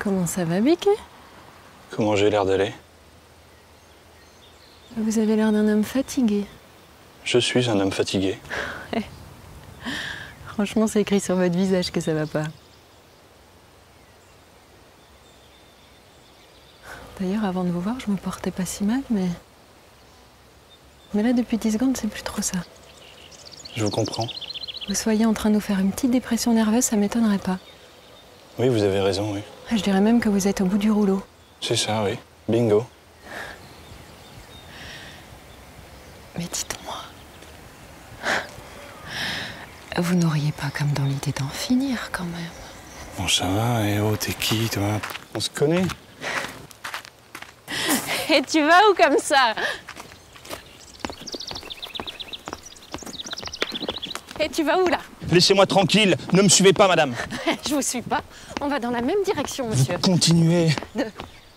Comment ça va, Bic? Comment j'ai l'air d'aller? Vous avez l'air d'un homme fatigué. Je suis un homme fatigué. Ouais. Franchement, c'est écrit sur votre visage que ça va pas. D'ailleurs, avant de vous voir, je me portais pas si mal, mais là, depuis 10 secondes, c'est plus trop ça. Je vous comprends. Vous soyez en train de nous faire une petite dépression nerveuse, ça m'étonnerait pas. Oui, vous avez raison, oui. Je dirais même que vous êtes au bout du rouleau. C'est ça, oui. Bingo. Mais dites-moi, vous n'auriez pas comme dans l'idée d'en finir, quand même? Bon, ça va, et oh, t'es qui, toi? On se connaît? Et tu vas où comme ça? Et tu vas où, là? Laissez-moi tranquille, ne me suivez pas, madame. Je vous suis pas. On va dans la même direction, monsieur. Vous continuez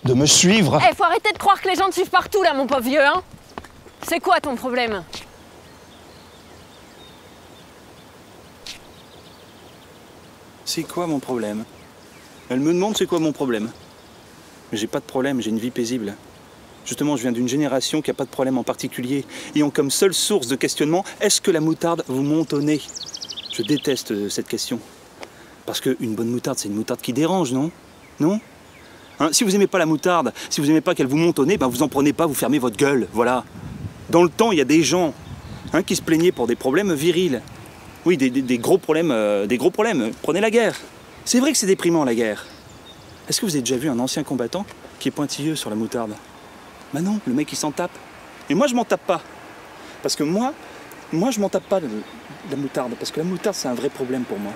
de me suivre. Eh, faut arrêter de croire que les gens te suivent partout, là, mon pauvre vieux, hein? C'est quoi ton problème? C'est quoi mon problème? Elle me demande c'est quoi mon problème. Mais j'ai pas de problème, j'ai une vie paisible. Justement, je viens d'une génération qui n'a pas de problème en particulier. Et ont comme seule source de questionnement, est-ce que la moutarde vous monte au nez? Je déteste cette question. Parce qu'une bonne moutarde, c'est une moutarde qui dérange, non? Non? Hein, si vous n'aimez pas la moutarde, si vous n'aimez pas qu'elle vous monte au nez, ben vous en prenez pas, vous fermez votre gueule, voilà. Dans le temps, il y a des gens qui se plaignaient pour des problèmes virils. Oui, des gros problèmes, Prenez la guerre. C'est vrai que c'est déprimant, la guerre. Est-ce que vous avez déjà vu un ancien combattant qui est pointilleux sur la moutarde? Bah non, le mec il s'en tape. Et moi je m'en tape pas. Parce que moi je m'en tape pas de la moutarde. Parce que la moutarde c'est un vrai problème pour moi.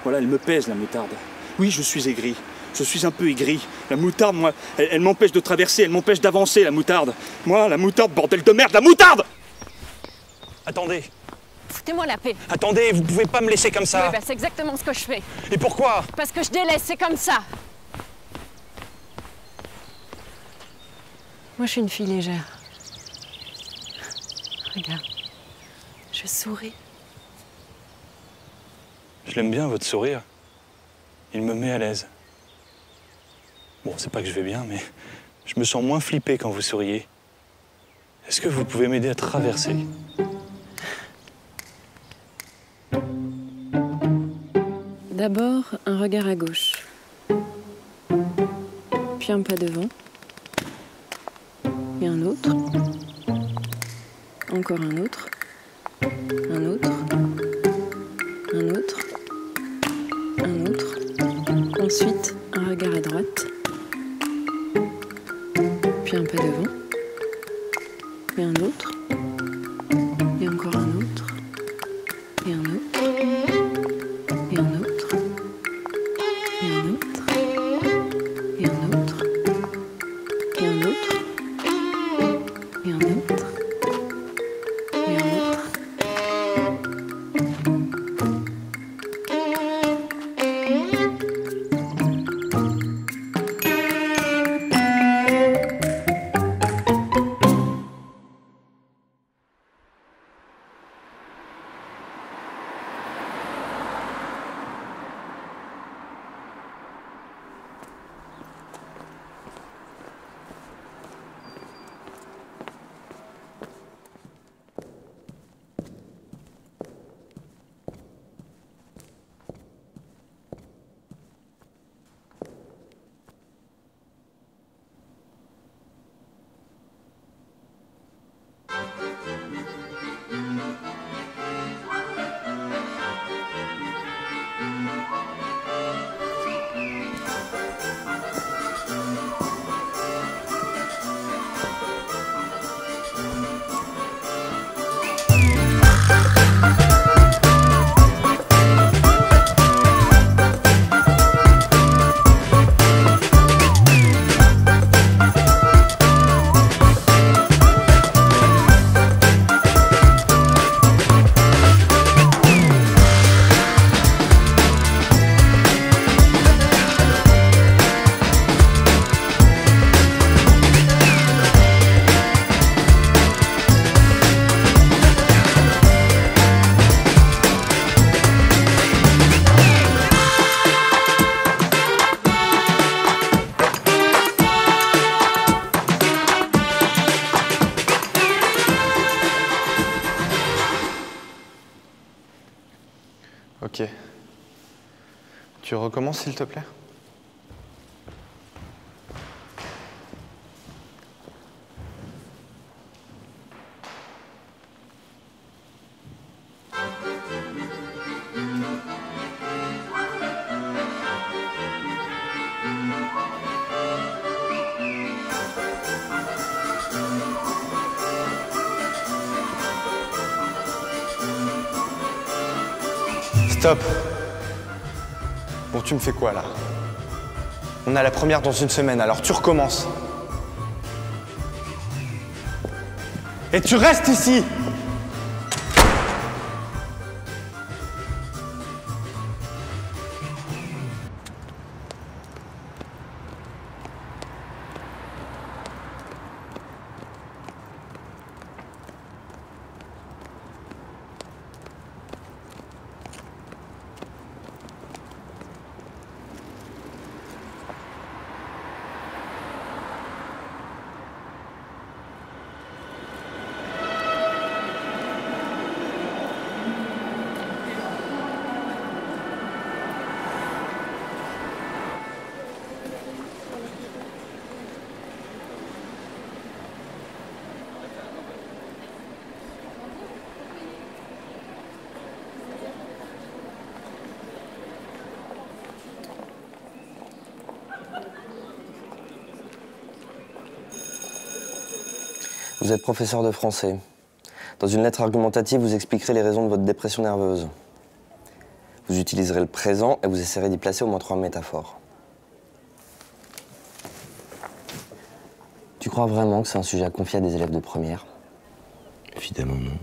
Voilà, elle me pèse la moutarde. Oui, je suis aigri. Je suis un peu aigri. La moutarde, moi, elle m'empêche de traverser, elle m'empêche d'avancer, la moutarde. Moi, la moutarde, bordel de merde, la moutarde! Attendez. Foutez-moi la paix. Attendez, vous pouvez pas me laisser comme ça. Oui, bah c'est exactement ce que je fais. Et pourquoi? Parce que je délaisse, c'est comme ça. Moi, je suis une fille légère. Regarde, je souris. Je l'aime bien, votre sourire. Il me met à l'aise. Bon, c'est pas que je vais bien, mais je me sens moins flippé quand vous souriez. Est-ce que vous pouvez m'aider à traverser? D'abord, un regard à gauche. Puis un pas devant. Et un autre. Encore un autre. Un autre. Un autre. Un autre. Ensuite, un regard à droite. Puis un pas devant. Et un autre. Et encore un autre. Et un autre. Et un autre. Et un autre. Et un autre. Et un autre. Et un autre. Et un autre. Ok. Tu recommences, s'il te plaît? Stop. Bon, tu me fais quoi, là? On a la première dans une semaine, alors tu recommences. Et tu restes ici! Vous êtes professeur de français. Dans une lettre argumentative, vous expliquerez les raisons de votre dépression nerveuse. Vous utiliserez le présent et vous essaierez d'y placer au moins 3 métaphores. Tu crois vraiment que c'est un sujet à confier à des élèves de première? Évidemment non.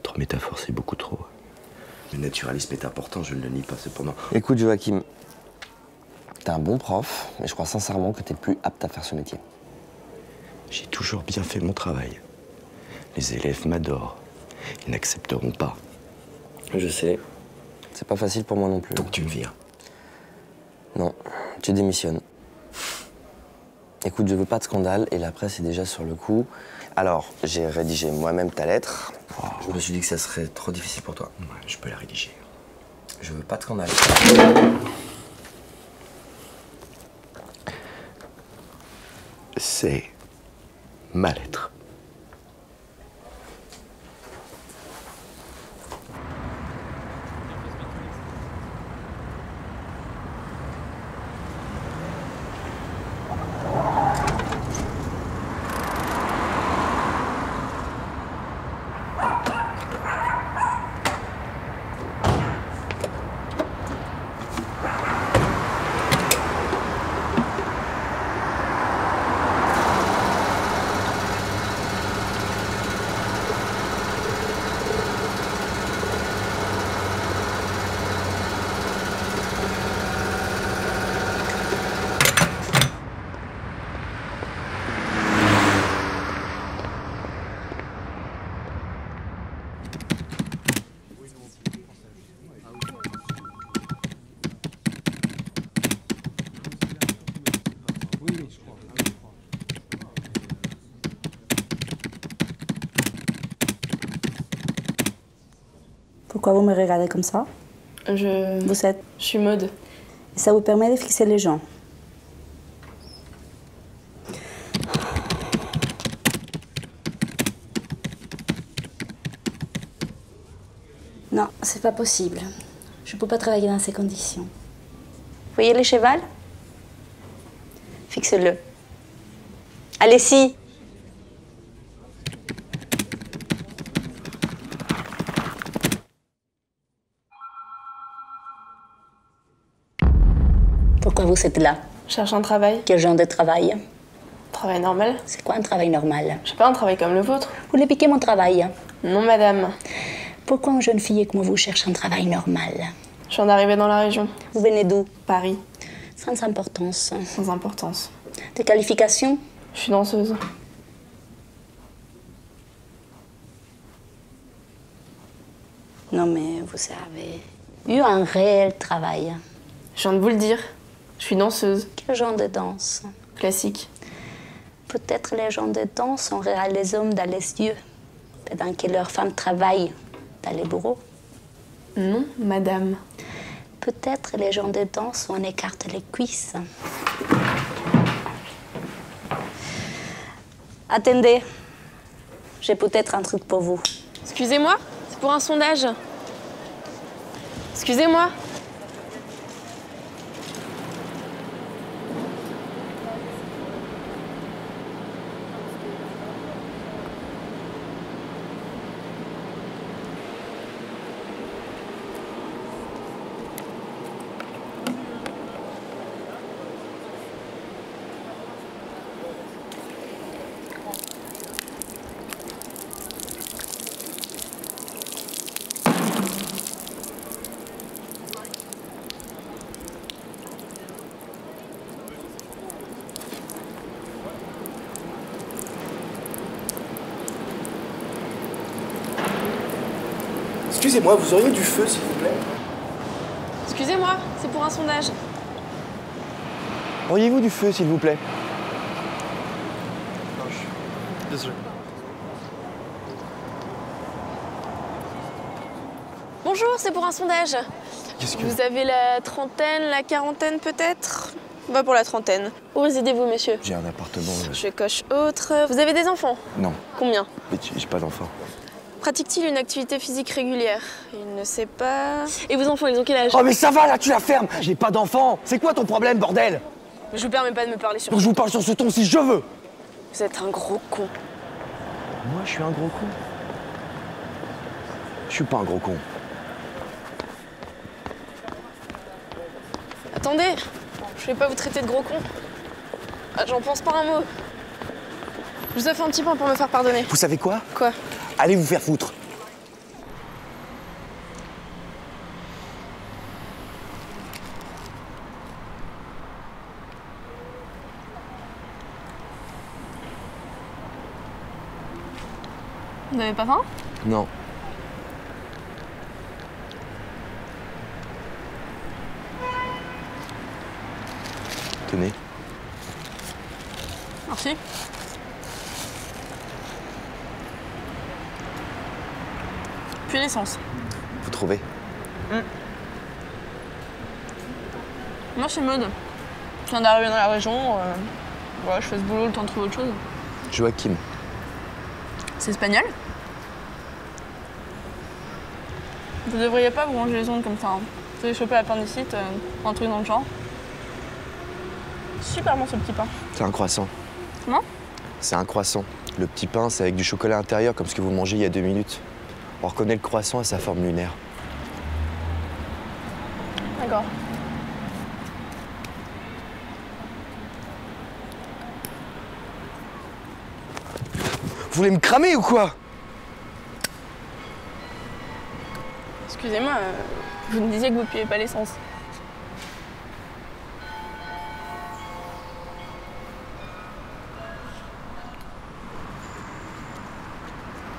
3 métaphores, c'est beaucoup trop. Le naturalisme est important, je ne le nie pas, cependant. Écoute, Joachim, t'es un bon prof, mais je crois sincèrement que t'es plus apte à faire ce métier. J'ai toujours bien fait mon travail. Les élèves m'adorent. Ils n'accepteront pas. Je sais. C'est pas facile pour moi non plus. Donc tu me vires? Non, tu démissionnes. Écoute, je veux pas de scandale et la presse est déjà sur le coup. Alors, j'ai rédigé moi-même ta lettre. Oh. Je me suis dit que ça serait trop difficile pour toi. Ouais, je peux la rédiger. Je veux pas de scandale. C'est ma lettre. Pourquoi vous me regardez comme ça? Je suis Maud. Ça vous permet de fixer les gens. Non, c'est pas possible. Je peux pas travailler dans ces conditions. Vous voyez le cheval? Fixe-le. Allez-y! Pourquoi vous êtes là? Je cherche un travail. Quel genre de travail? Travail normal. C'est quoi un travail normal? Je sais pas, un travail comme le vôtre. Vous voulez piquer mon travail? Non, madame. Pourquoi une jeune fille comme vous cherche un travail normal? Je viens d'arriver dans la région. Vous venez d'où? Paris. Sans importance. Sans importance. Des qualifications? Je suis danseuse. Non, mais vous avez eu un réel travail. Je viens de vous le dire. Je suis danseuse. Quel genre de danse? Classique. Peut-être les gens de danse sont les hommes dans les yeux, pendant que leurs femmes travaillent dans les bureaux. Non, madame. Peut-être les gens de danse où on écarte les cuisses. Attendez, j'ai peut-être un truc pour vous. Excusez-moi, c'est pour un sondage. Excusez-moi. Excusez-moi, vous auriez du feu, s'il vous plaît? Excusez-moi, c'est pour un sondage. Auriez-vous du feu, s'il vous plaît? Non, je suis désolé. Bonjour, c'est pour un sondage. Qu'est-ce que... Vous avez la trentaine, la quarantaine peut-être? On va pour la trentaine. Où résidez-vous, monsieur? J'ai un appartement. Je coche autre. Vous avez des enfants? Non, Combien? mais j'ai pas d'enfant. Pratique-t-il une activité physique régulière? Il ne sait pas. Et vos enfants, ils ont quel âge? Oh mais ça va là, tu la fermes! J'ai pas d'enfant! C'est quoi ton problème, bordel? Je vous permets pas de me parler sur... Donc je vous parle sur ce ton si je veux! Vous êtes un gros con. Moi, je suis un gros con. Je suis pas un gros con. Attendez, je vais pas vous traiter de gros con. Ah, j'en pense pas un mot. Je vous ai fait un petit point pour me faire pardonner. Vous savez quoi? Quoi? Allez vous faire foutre! Vous n'avez pas faim? Non. Tenez. Merci. Puis l'essence. Vous trouvez? Moi, c'est Maud. Je viens d'arriver dans la région. Voilà, je fais ce boulot le temps de trouver autre chose. Joachim. C'est espagnol? Vous devriez pas vous ranger les ongles comme ça. Hein. Vous avez chopé l'appendicite, un truc dans le genre. Super bon ce petit pain. C'est un croissant. Comment? C'est un croissant. Le petit pain, c'est avec du chocolat intérieur comme ce que vous mangez il y a 2 minutes. On reconnaît le croissant à sa forme lunaire. D'accord. Vous voulez me cramer ou quoi? Excusez-moi, vous me disiez que vous ne payez pas l'essence.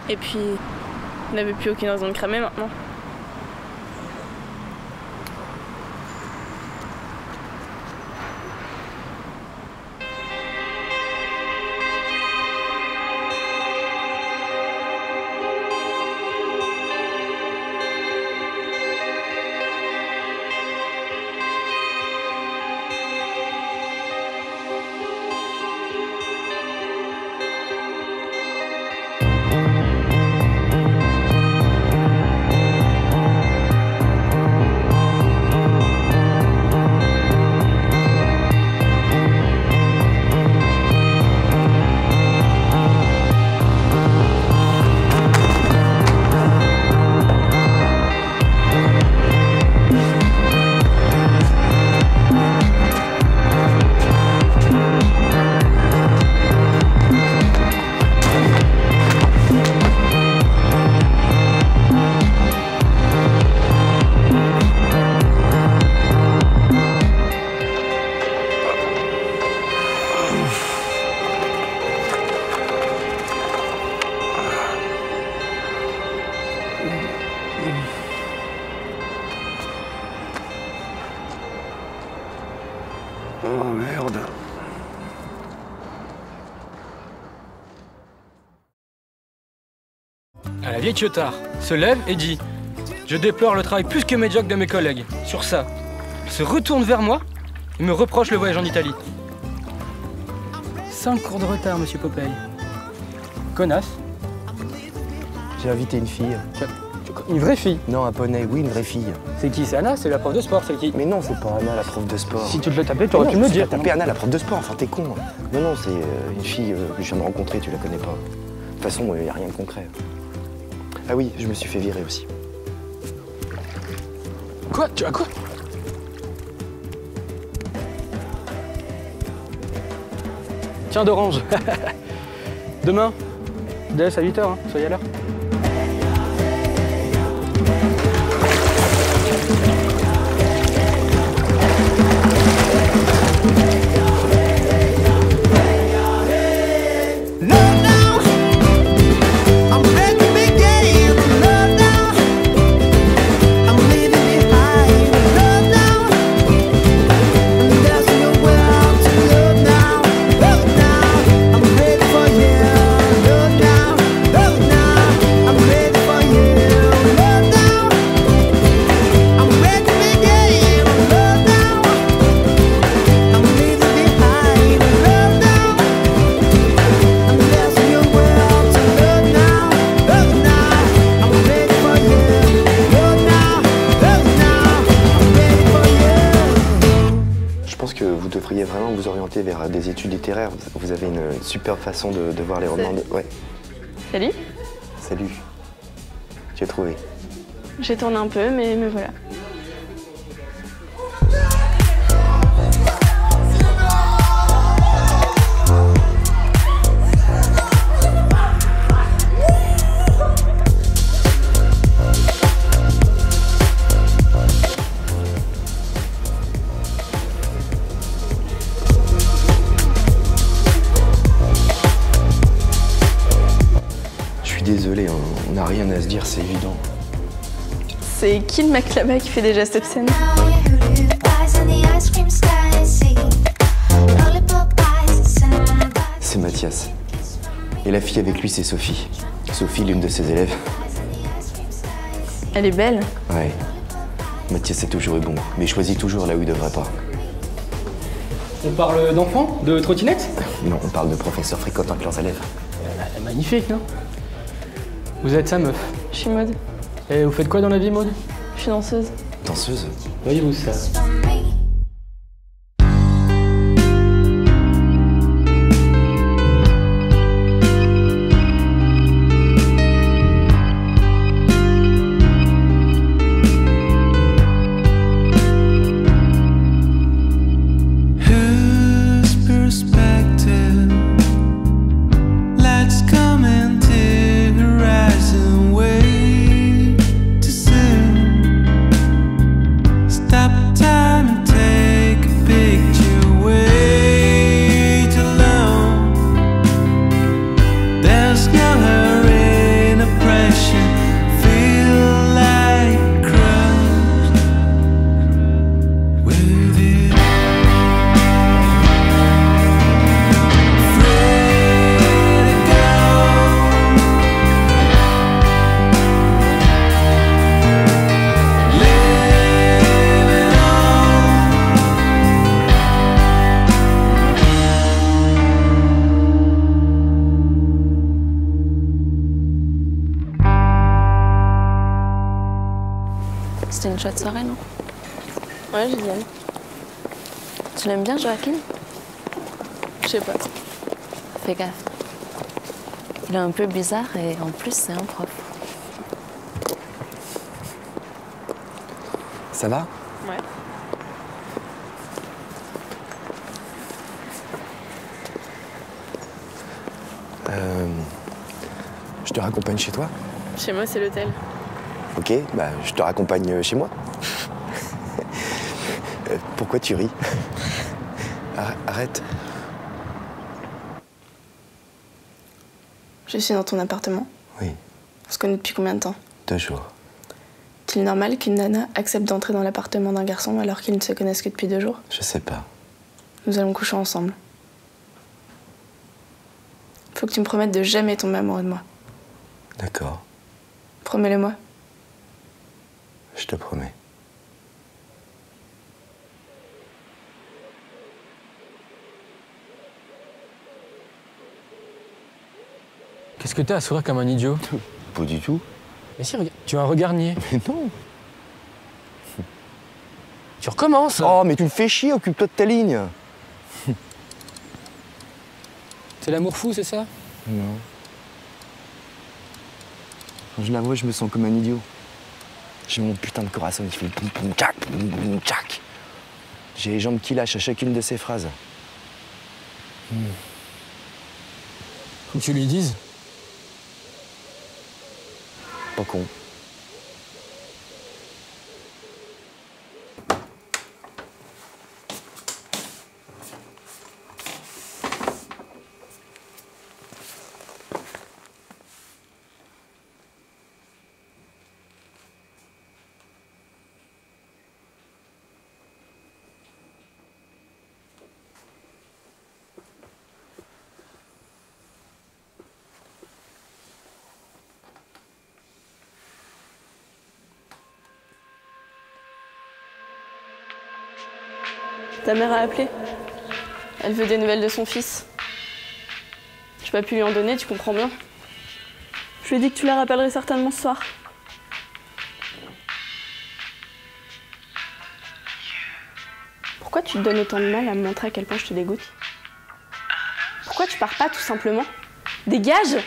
Et puis, vous n'avez plus aucune raison de cramer maintenant. Oh merde. À la vieille Chiotard, se lève et dit Je déplore le travail plus que médiocre de mes collègues. Sur ça, ils se retournent vers moi et me reprochent le voyage en Italie. 5 cours de retard, monsieur Popeye. Connasse. J'ai invité une fille. Une vraie fille? Non, un poney, oui, une vraie fille. C'est qui? C'est Anna? C'est la prof de sport, c'est qui? Mais non, c'est pas Anna, la prof de sport. Si tu te l'as tapé, tu aurais pu me le dire. Tu as tapé Anna, la prof de sport, enfin t'es con. Non, non, c'est une fille que je viens de rencontrer, tu la connais pas. De toute façon, il n'y a rien de concret. Ah oui, je me suis fait virer aussi. Quoi? Tu as quoi? Tiens, d'orange. Demain, DS à 8h, hein. Soyez à l'heure. Vous devriez vraiment vous orienter vers des études littéraires. Vous avez une superbe façon de voir les romans. Ouais. Salut. Salut. J'ai trouvé. J'ai tourné un peu, mais me voilà. Désolé, on n'a rien à se dire, c'est évident. C'est qui le mec là-bas qui fait des gestes obscènes? C'est Mathias. Et la fille avec lui, c'est Sophie. Sophie, l'une de ses élèves. Elle est belle. Ouais. Mathias a toujours eu bon, mais il choisit toujours là où il devrait pas. On parle d'enfants? De trottinettes? Non, on parle de professeurs fréquentant avec leurs élèves. Magnifique, non? Vous êtes sa meuf? Je suis Maud. Et vous faites quoi dans la vie, Maud? Je suis danseuse. Danseuse? Voyez-vous ça? C'était une chouette soirée, non? Ouais, génial. Tu l'aimes bien, Joaquin? Je sais pas. Fais gaffe. Il est un peu bizarre et en plus, c'est un prof. Ça va? Ouais. Je te raccompagne chez toi? Chez moi, c'est l'hôtel. Ok, bah je te raccompagne chez moi. Pourquoi tu ris? Arrête. Je suis dans ton appartement. Oui. On se connaît depuis combien de temps? 2 jours. Est-il normal qu'une nana accepte d'entrer dans l'appartement d'un garçon alors qu'ils ne se connaissent que depuis 2 jours? Je sais pas. Nous allons coucher ensemble. Faut que tu me promettes de jamais tomber amoureux de moi. D'accord. Promets-le-moi. Je te promets. Qu'est-ce que t'as à sourire comme un idiot? Pas du tout. Mais si, regarde, tu as un regard niais. Mais non. Tu recommences. Oh, mais tu me fais chier, occupe-toi de ta ligne. C'est l'amour fou, c'est ça? Non. Quand je la vois, je me sens comme un idiot. J'ai mon putain de corazon, il fait boum boum tchac, boum boum tchac. J'ai les jambes qui lâchent à chacune de ses phrases. Faut que tu lui dises. Pas con. Ta mère a appelé. Elle veut des nouvelles de son fils. J'ai pas pu lui en donner, tu comprends bien. Je lui ai dit que tu la rappellerais certainement ce soir. Pourquoi tu te donnes autant de mal à me montrer à quel point je te dégoûte? Pourquoi tu pars pas tout simplement? Dégage!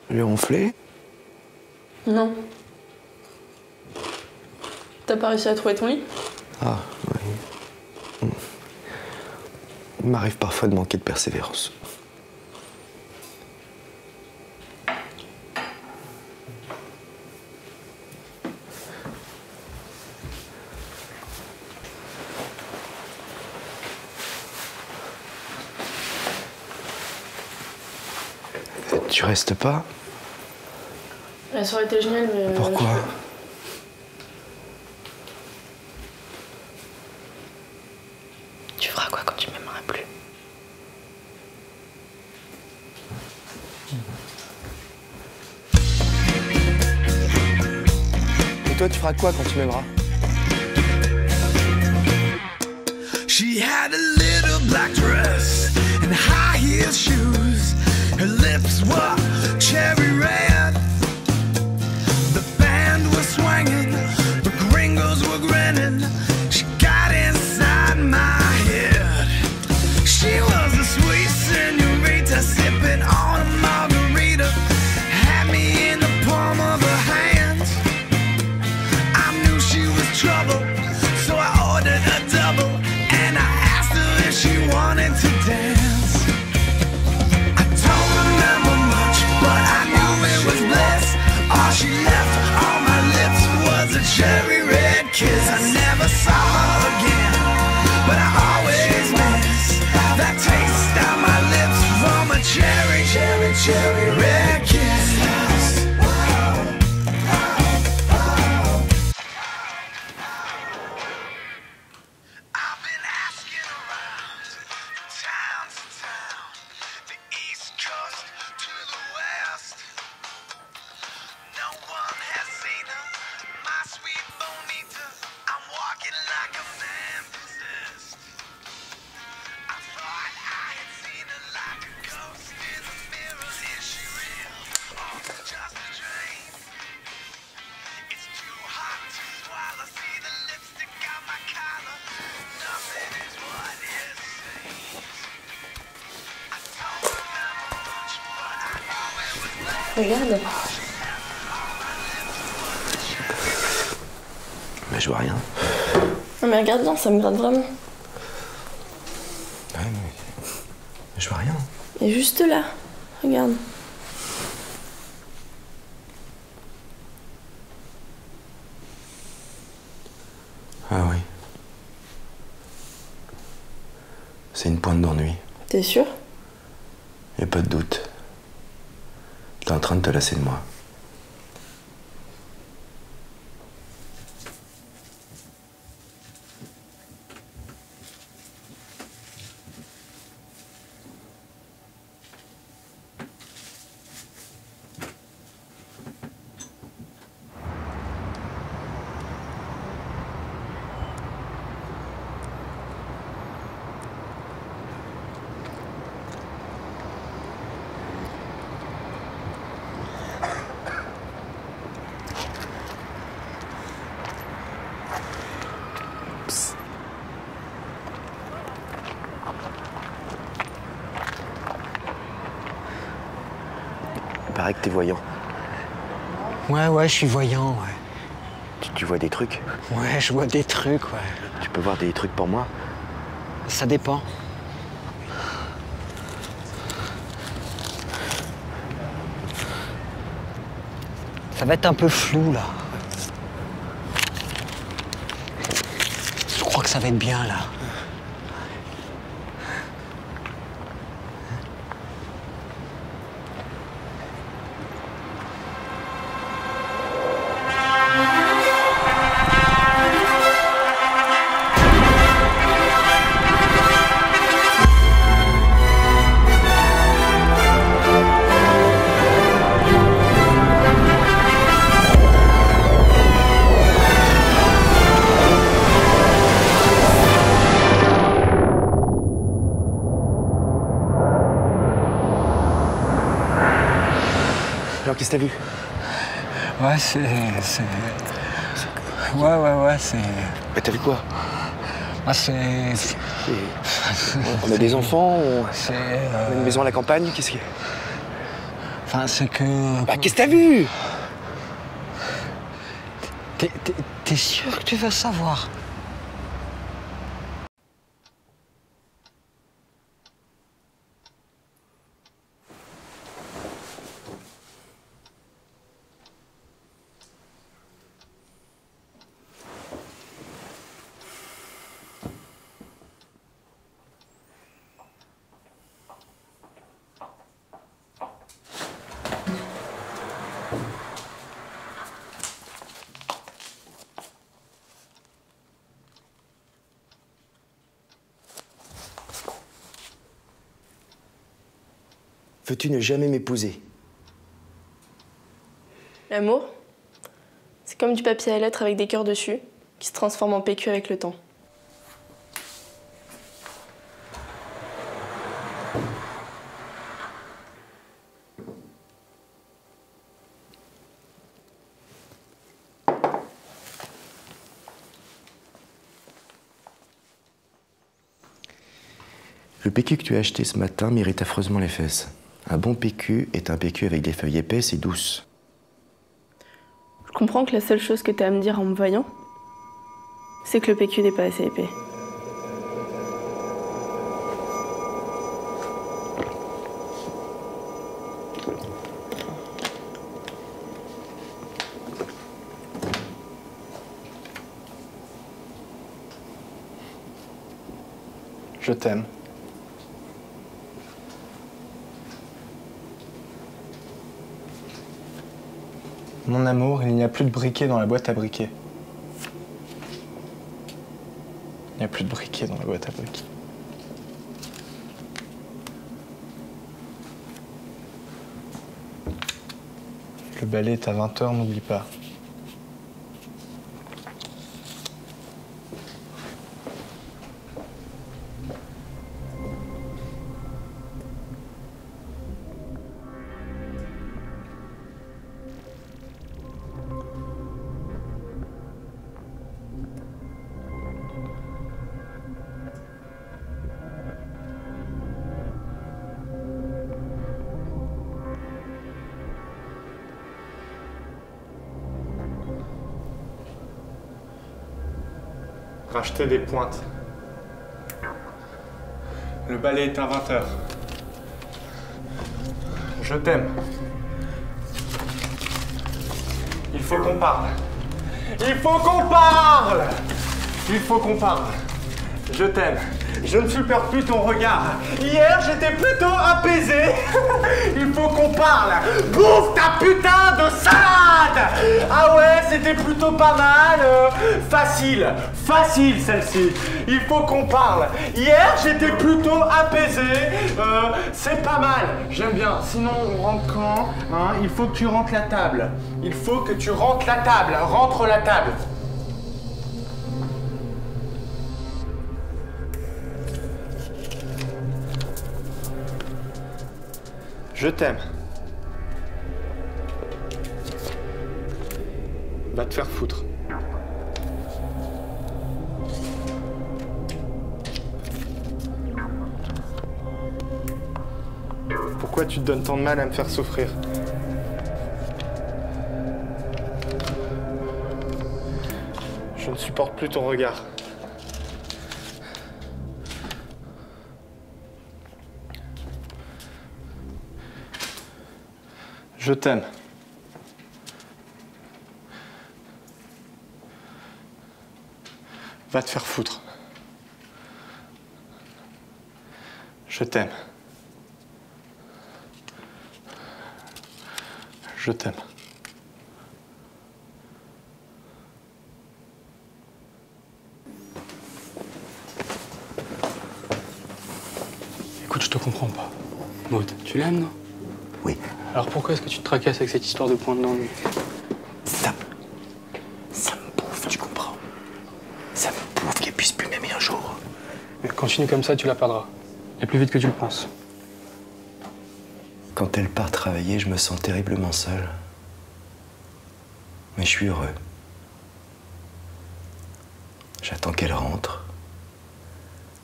Lui ronfler? Non. T'as pas réussi à trouver ton lit? Ah, oui. Il m'arrive parfois de manquer de persévérance. Tu restes pas? La soirée était géniale, mais... Pourquoi? Tu feras quoi quand tu m'aimeras plus? Et toi, tu feras quoi quand tu m'aimeras? She had a little black dress and high heel shoes. Her lips were cherry red. The band was swinging, the gringos were grinning. She got inside my head. She was a sweet senorita, sipping on a margarita. Had me in the palm of her hand. I knew she was trouble, so I ordered a double. And I asked her if she wanted to dance. She left on my lips was a cherry red kiss. I never saw her again, but I always miss that taste on my lips from a cherry red kiss. I've been asking around from town to town, the East Coast to the West. No one has seen her, my sweet bonita. I'm walking like a Regarde. Mais je vois rien. Non mais regarde bien, ça me gratte vraiment. Ouais, mais je vois rien. Et juste là, regarde. Ah oui. C'est une pointe d'ennui. T'es sûr? Y a pas de doute. T'es en train de te lasser de moi. Il paraît que t'es voyant. Ouais, je suis voyant, ouais. Tu vois des trucs? Ouais, je vois des trucs, ouais. Tu peux voir des trucs pour moi? Ça dépend. Ça va être un peu flou, là. Je crois que ça va être bien, là. Alors, qu'est-ce que t'as vu? Ouais, c'est... Ouais, c'est... Mais t'as vu quoi? Ah, c'est... On a des enfants, on C'est... a une maison à la campagne, qu'est-ce qu'il y a? Enfin, c'est que... Bah, qu'est-ce que t'as vu? T'es sûr que tu veux savoir? Veux-tu ne jamais m'épouser? L'amour, c'est comme du papier à lettres avec des cœurs dessus, qui se transforme en PQ avec le temps. Le PQ que tu as acheté ce matin mérite affreusement les fesses. Un bon PQ est un PQ avec des feuilles épaisses et douces. Je comprends que la seule chose que t'as à me dire en me voyant, c'est que le PQ n'est pas assez épais. Je t'aime. Mon amour, il n'y a plus de briquet dans la boîte à briquet. Il n'y a plus de briquet dans la boîte à briquet. Le balai est à 20h, n'oublie pas. Racheter des pointes. Le balai est à 20h. Je t'aime. Il faut qu'on parle. Il faut qu'on parle! Il faut qu'on parle. Je t'aime. Je ne supporte plus ton regard. Hier, j'étais plutôt apaisé. Il faut qu'on parle. Bouffe ta putain de salade! Ah ouais, c'était plutôt pas mal. Facile. Facile, celle-ci. Il faut qu'on parle. Hier, j'étais plutôt apaisé. C'est pas mal. J'aime bien. Sinon, on rentre quand? Hein? Il faut que tu rentres la table. Il faut que tu rentres la table. Rentre la table. Je t'aime. Va te faire foutre. Pourquoi tu te donnes tant de mal à me faire souffrir? Je ne supporte plus ton regard. Je t'aime. Va te faire foutre. Je t'aime. Je t'aime. Écoute, je te comprends pas. Maud, tu l'aimes, non? Oui. Alors pourquoi est-ce que tu te tracasses avec cette histoire de pointe dans le nez? Ça me bouffe, tu comprends? Ça me bouffe qu'elle puisse plus m'aimer un jour. Mais continue comme ça, tu la perdras. Et plus vite que tu le penses. Quand elle part travailler, je me sens terriblement seul. Mais je suis heureux. J'attends qu'elle rentre.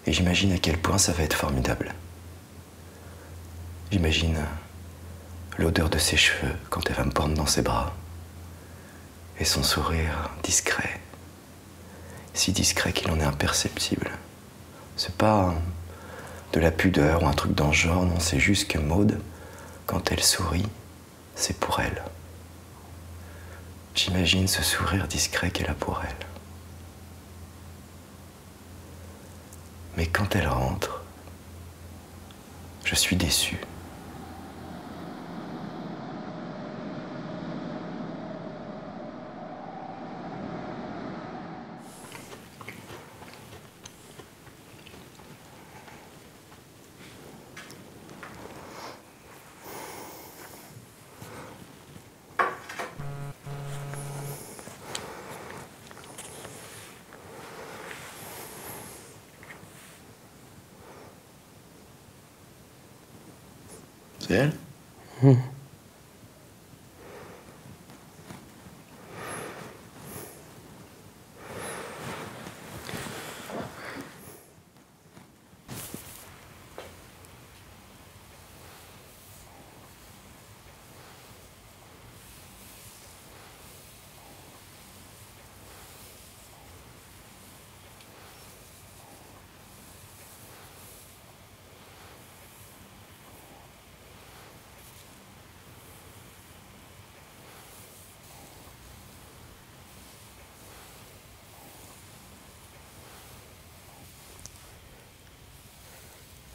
Et j'imagine à quel point ça va être formidable. J'imagine l'odeur de ses cheveux quand elle va me prendre dans ses bras. Et son sourire discret. Si discret qu'il en est imperceptible. C'est pas de la pudeur ou un truc dans ce genre, non, c'est juste que Maud, quand elle sourit, c'est pour elle. J'imagine ce sourire discret qu'elle a pour elle. Mais quand elle rentre, je suis déçu. C'est elle?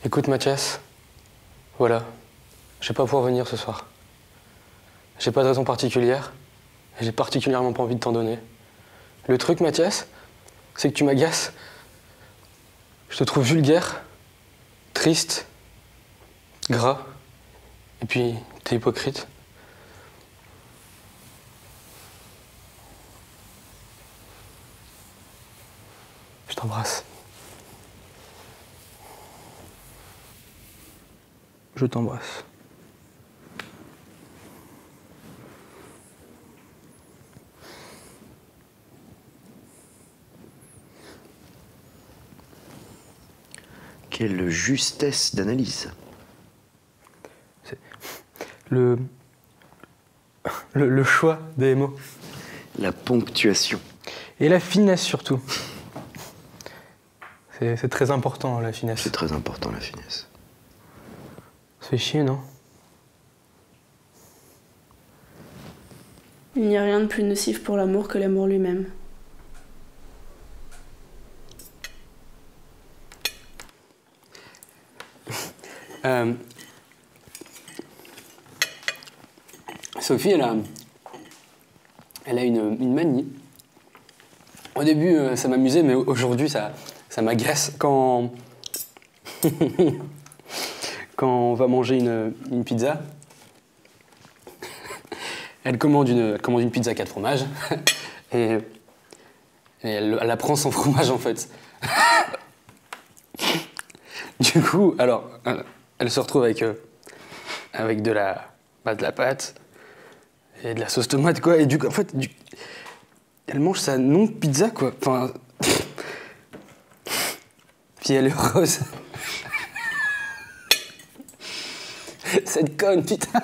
Écoute Mathias, voilà, je vais pas pouvoir venir ce soir. J'ai pas de raison particulière, et j'ai particulièrement pas envie de t'en donner. Le truc Mathias, c'est que tu m'agaces. Je te trouve vulgaire, triste, gras, et puis t'es hypocrite. Je t'embrasse. Je t'embrasse. Quelle justesse d'analyse. Le choix des mots. La ponctuation. Et la finesse surtout. C'est très important, la finesse. C'est très important, la finesse. Ça fait chier, non? Il n'y a rien de plus nocif pour l'amour que l'amour lui-même. Sophie, elle a une manie. Au début, ça m'amusait, mais aujourd'hui, ça m'agace quand... quand on va manger une pizza. Elle commande une pizza 4 fromages et elle la prend sans fromage, en fait. Du coup, alors, elle se retrouve avec de la pâte et de la sauce tomate, quoi. Et du coup, en fait, elle mange sa non-pizza, quoi. Enfin... Puis elle est heureuse. Cette conne, putain.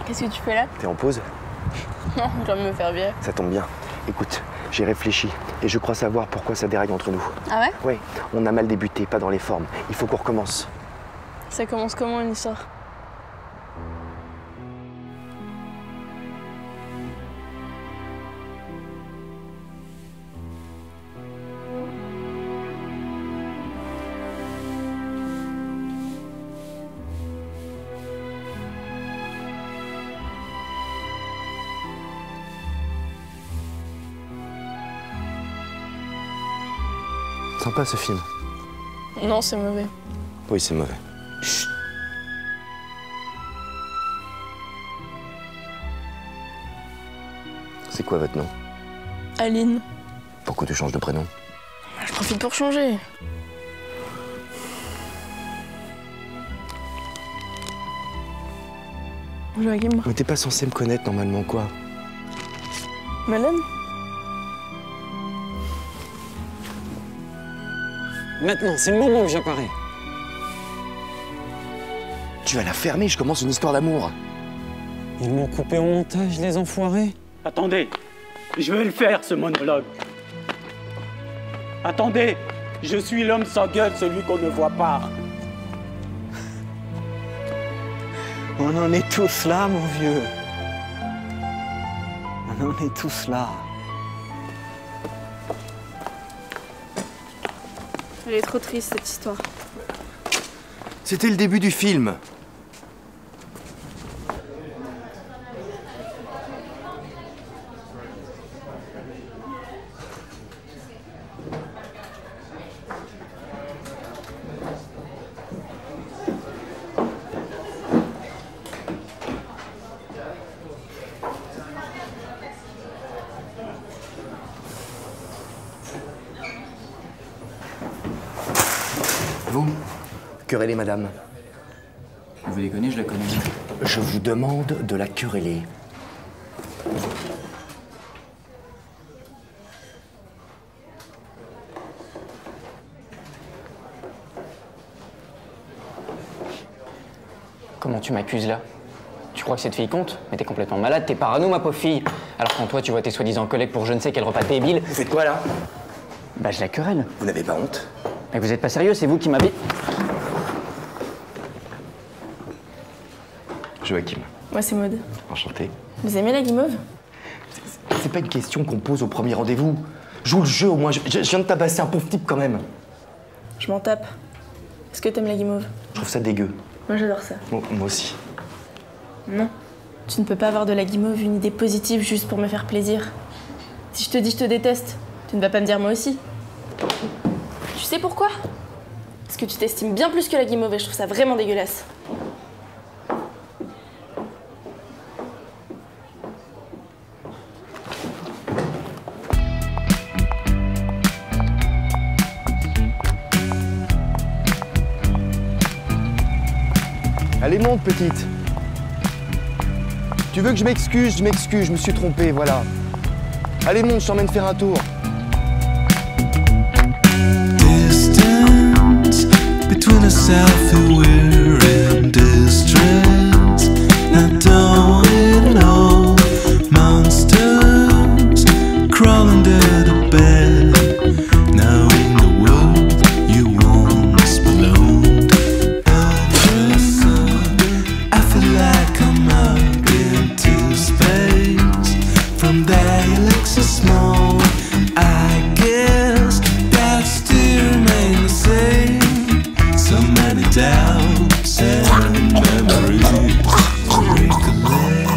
Qu'est-ce que tu fais là? T'es en pause? Non, je dois me faire virer. Ça tombe bien. Écoute, j'ai réfléchi et je crois savoir pourquoi ça déraille entre nous. Ah ouais? Ouais, on a mal débuté, pas dans les formes. Il faut qu'on recommence. Ça commence comment une histoire? Sympa ce film. Non, c'est mauvais. Oui, c'est mauvais. Chut. C'est quoi votre nom? Aline. Pourquoi tu changes de prénom? Je profite pour changer. Joachim. Mais t'es pas censé me connaître normalement, quoi. Malone. Maintenant, c'est le moment que j'apparais. Tu vas la fermer, je commence une histoire d'amour. Ils m'ont coupé au montage, les enfoirés. Attendez, je vais le faire, ce monologue. Attendez, je suis l'homme sans gueule, celui qu'on ne voit pas. On en est tous là, mon vieux. On en est tous là. Elle est trop triste, cette histoire. C'était le début du film. Vous, querellez madame. Vous les connaissez, je la connais bien. Je vous demande de la quereller. Comment tu m'accuses là? Tu crois que cette fille compte? Mais t'es complètement malade, t'es parano, ma pauvre fille. Alors quand toi, tu vois tes soi-disant collègues pour je ne sais quel repas débile... Vous faites quoi là? Bah je la querelle. Vous n'avez pas honte? Mais vous êtes pas sérieux, c'est vous qui m'avez... Joachim. Moi, c'est Maud. Enchanté. Vous aimez la guimauve? C'est pas une question qu'on pose au premier rendez-vous. Joue le jeu au moins, je viens de tabasser un pauvre type quand même. Je m'en tape. Est-ce que t'aimes la guimauve? Je trouve ça dégueu. Moi, j'adore ça. Bon, moi aussi. Non. Tu ne peux pas avoir de la guimauve une idée positive juste pour me faire plaisir. Si je te dis je te déteste, tu ne vas pas me dire moi aussi. Tu sais pourquoi? Parce que tu t'estimes bien plus que la guimauve et je trouve ça vraiment dégueulasse. Allez, monte, petite. Tu veux que je m'excuse? Je m'excuse, je me suis trompé, voilà. Allez, monte, je t'emmène faire un tour. Distance between ourselves and we're in distress. Not knowing all monsters crawl under the bed. Now in the world you once belonged. I feel like I'm up into space. From there you look so small. I guess that still remain the same. So many doubts and memories to recollect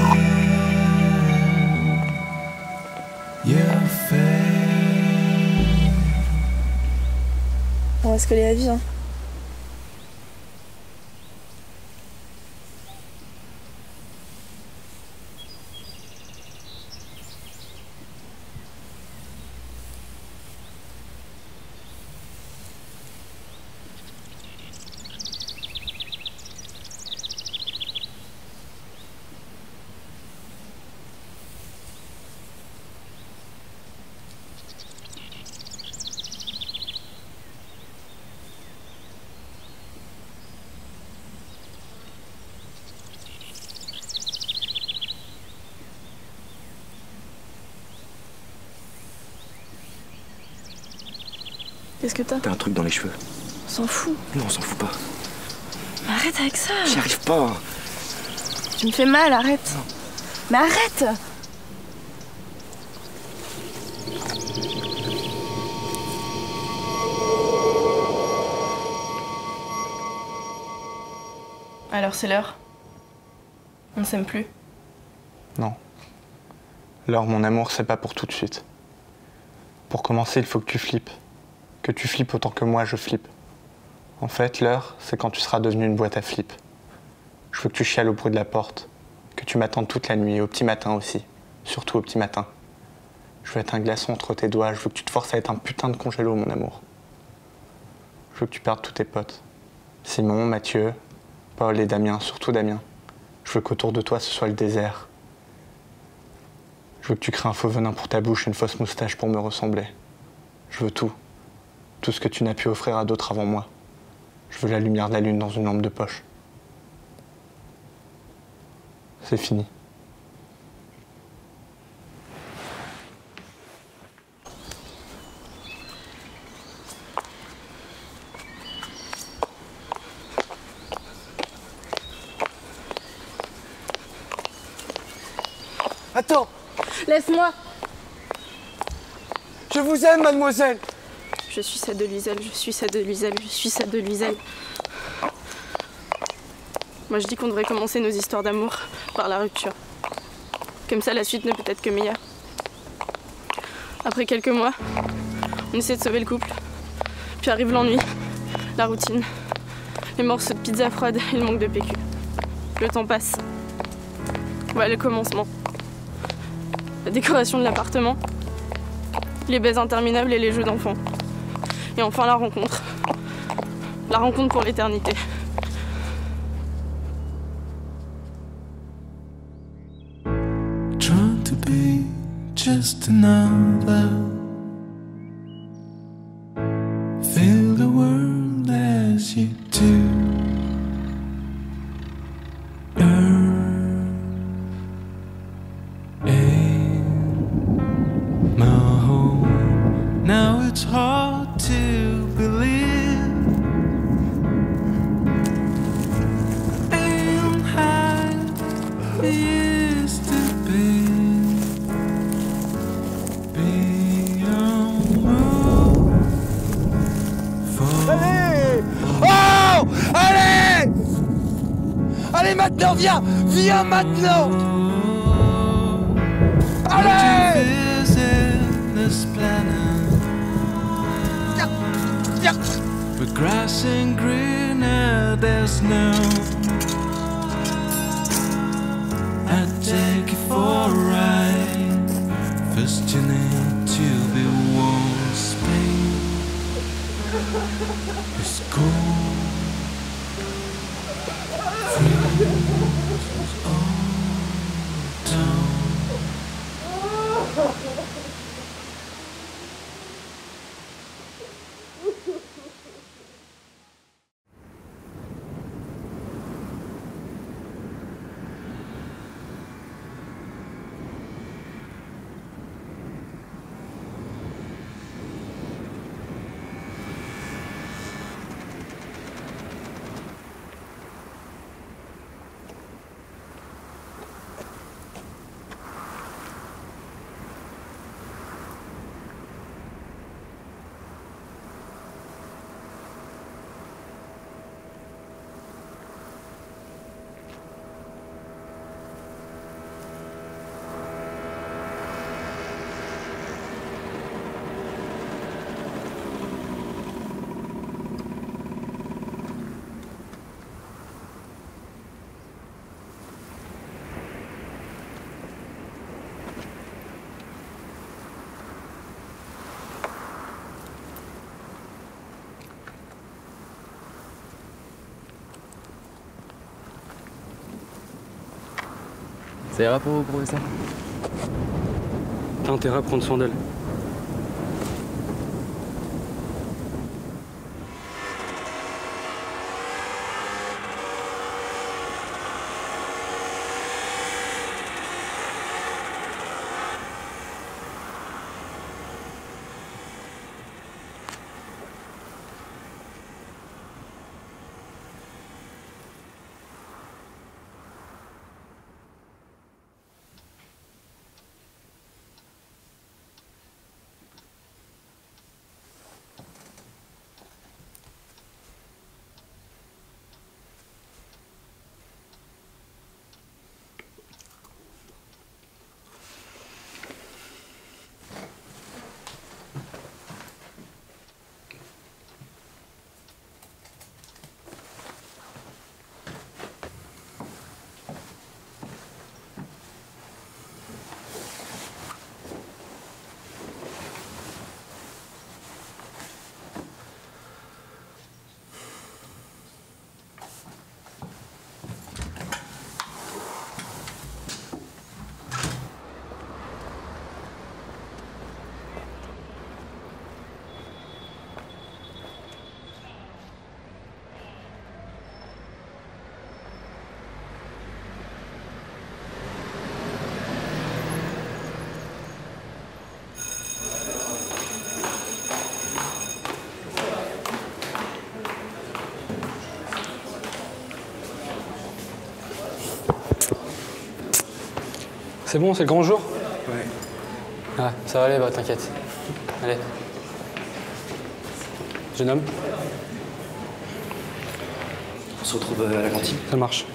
your face. On va se coller à vie, hein. Qu'est-ce que t'as? T'as un truc dans les cheveux. On s'en fout. Non, on s'en fout pas. Mais arrête avec ça. J'y arrive pas. Tu me fais mal, arrête. Non. Mais arrête. Alors c'est l'heure. On ne s'aime plus. Non. Laure, mon amour, c'est pas pour tout de suite. Pour commencer, il faut que tu flippes. Que tu flippes autant que moi, je flippe. En fait, l'heure, c'est quand tu seras devenue une boîte à flip. Je veux que tu chiales au bruit de la porte. Que tu m'attendes toute la nuit, et au petit matin aussi. Surtout au petit matin. Je veux être un glaçon entre tes doigts. Je veux que tu te forces à être un putain de congélo, mon amour. Je veux que tu perdes tous tes potes. Simon, Mathieu, Paul et Damien, surtout Damien. Je veux qu'autour de toi, ce soit le désert. Je veux que tu crées un faux venin pour ta bouche, une fausse moustache pour me ressembler. Je veux tout. Tout ce que tu n'as pu offrir à d'autres avant moi. Je veux la lumière de la lune dans une lampe de poche. C'est fini. Attends! Laisse-moi! Je vous aime, mademoiselle! Je suis celle de Luisel, je suis celle de Luisel, je suis celle de Luisel. Moi je dis qu'on devrait commencer nos histoires d'amour par la rupture. Comme ça la suite ne peut être que meilleure. Après quelques mois, on essaie de sauver le couple. Puis arrive l'ennui, la routine, les morceaux de pizza froide et le manque de PQ. Le temps passe. Voilà le commencement. La décoration de l'appartement, les baises interminables et les jeux d'enfants. Et enfin la rencontre. La rencontre pour l'éternité. Trying to be just another. Feel the world as you do. My home. Now it's hard to believe. Ain't high it used to be. Beyond room for. Allez! Oh! Allez! Allez maintenant, viens! Viens maintenant! Allez! This planet, with grass and greener, there's no. I'd take you for a ride. First you need to be warm. Spain is cold. Free. Ça ira pour vous, professeur? T'as intérêt à prendre soin d'elle. C'est bon, c'est le grand jour? Ouais. Ah, ça va aller, bah t'inquiète. Allez. Jeune homme. On se retrouve à la cantine. Ça marche.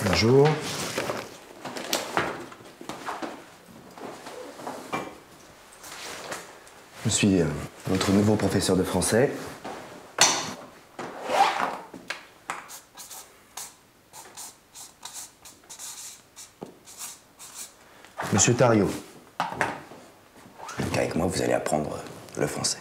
Bonjour. Je suis votre nouveau professeur de français. Monsieur Thariot. Donc avec moi, vous allez apprendre le français.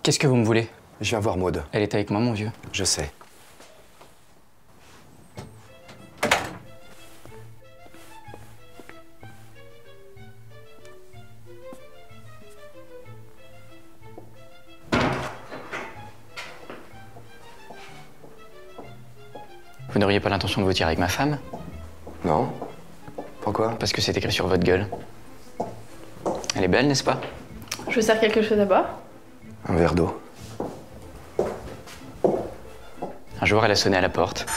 Qu'est-ce que vous me voulez? Je viens voir Maud. Elle est avec moi, mon vieux. Je sais. Vous n'auriez pas l'intention de vous tirer avec ma femme? Non. Pourquoi? Parce que c'est écrit sur votre gueule. Elle est belle, n'est-ce pas? Je vous sers quelque chose à boire? Un verre d'eau. Un jour, elle a sonné à la porte.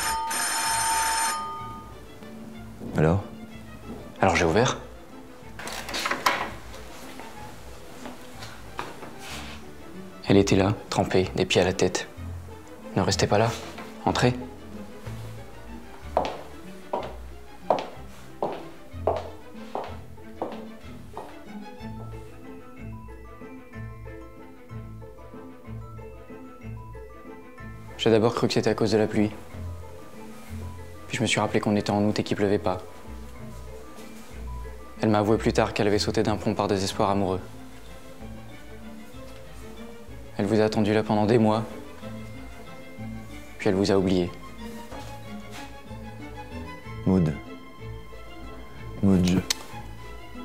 Alors? Alors j'ai ouvert. Elle était là, trempée, des pieds à la tête. Ne restez pas là. Entrez. J'ai d'abord cru que c'était à cause de la pluie. Puis je me suis rappelé qu'on était en août et qu'il pleuvait pas. Elle m'a avoué plus tard qu'elle avait sauté d'un pont par désespoir amoureux. Elle vous a attendu là pendant des mois. Puis elle vous a oublié. Maud, je...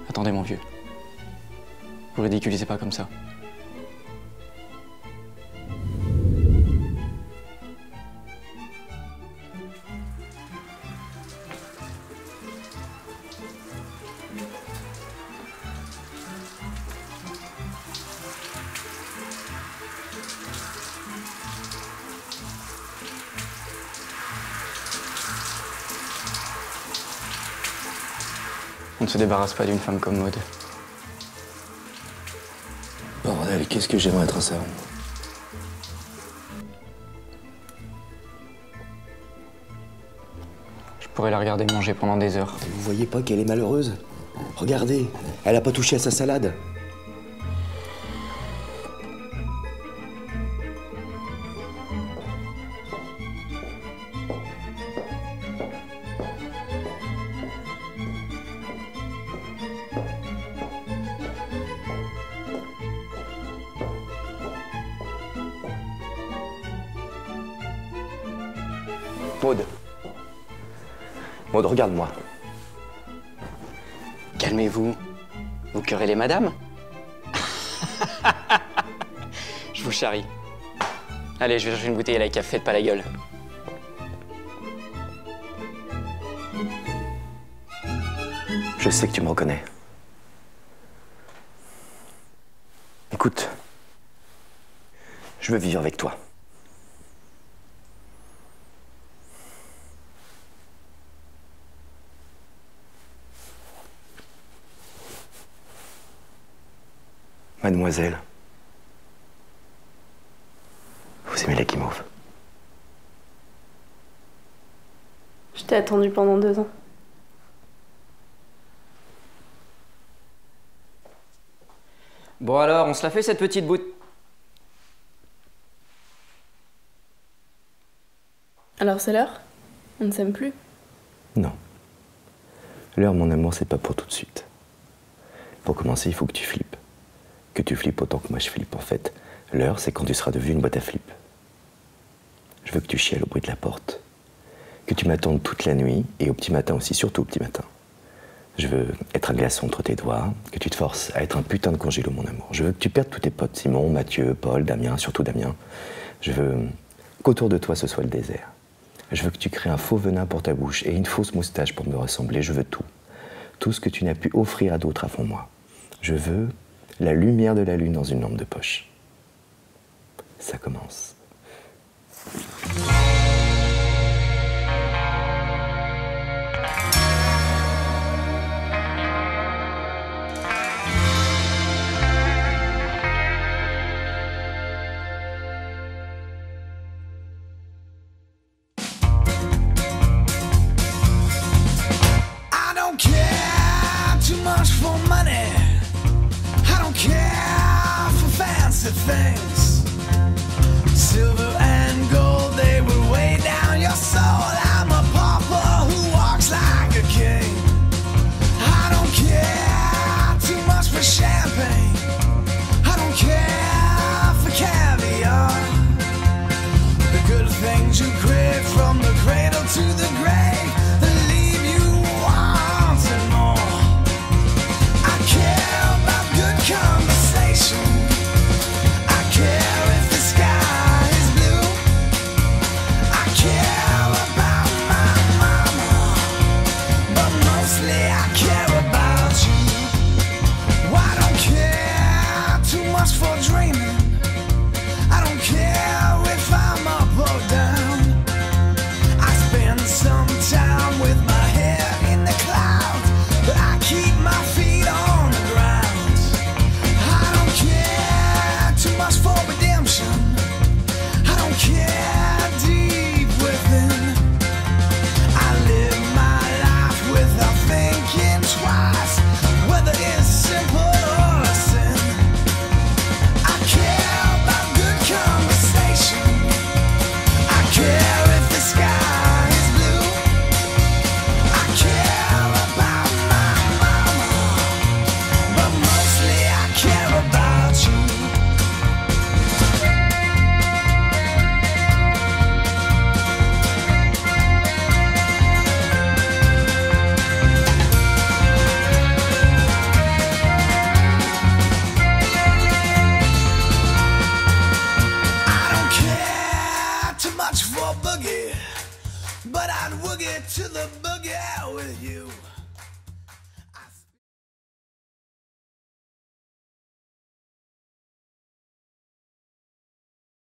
Attendez, mon vieux. Vous ridiculisez pas comme ça. On ne se débarrasse pas d'une femme comme Maud. Bordel, qu'est-ce que j'aimerais être un savon. Je pourrais la regarder manger pendant des heures. Vous voyez pas qu'elle est malheureuse? Regardez, elle a pas touché à sa salade. Maud. Maud, regarde-moi. Calmez-vous. Vous querellez madame? Je vous charrie. Allez, je vais chercher une bouteille à la café, faites pas la gueule. Je sais que tu me reconnais. Écoute, je veux vivre avec toi. Mademoiselle, vous aimez la guimauve? Je t'ai attendu pendant 2 ans. Bon alors, on se la fait cette petite bout. Alors c'est l'heure? On ne s'aime plus? Non. L'heure, mon amour, c'est pas pour tout de suite. Pour commencer, il faut que tu flippes. Que tu flippes autant que moi je flippe. En fait, l'heure, c'est quand tu seras devenu une boîte à flip. Je veux que tu chiales au bruit de la porte. Que tu m'attendes toute la nuit, et au petit matin aussi, surtout au petit matin. Je veux être un glaçon entre tes doigts, que tu te forces à être un putain de congélo, mon amour. Je veux que tu perdes tous tes potes, Simon, Mathieu, Paul, Damien, surtout Damien. Je veux qu'autour de toi, ce soit le désert. Je veux que tu crées un faux venin pour ta bouche et une fausse moustache pour me ressembler. Je veux tout. Tout ce que tu n'as pu offrir à d'autres avant moi. Je veux la lumière de la lune dans une lampe de poche. Ça commence. I don't care too much for money. I don't care for fancy things.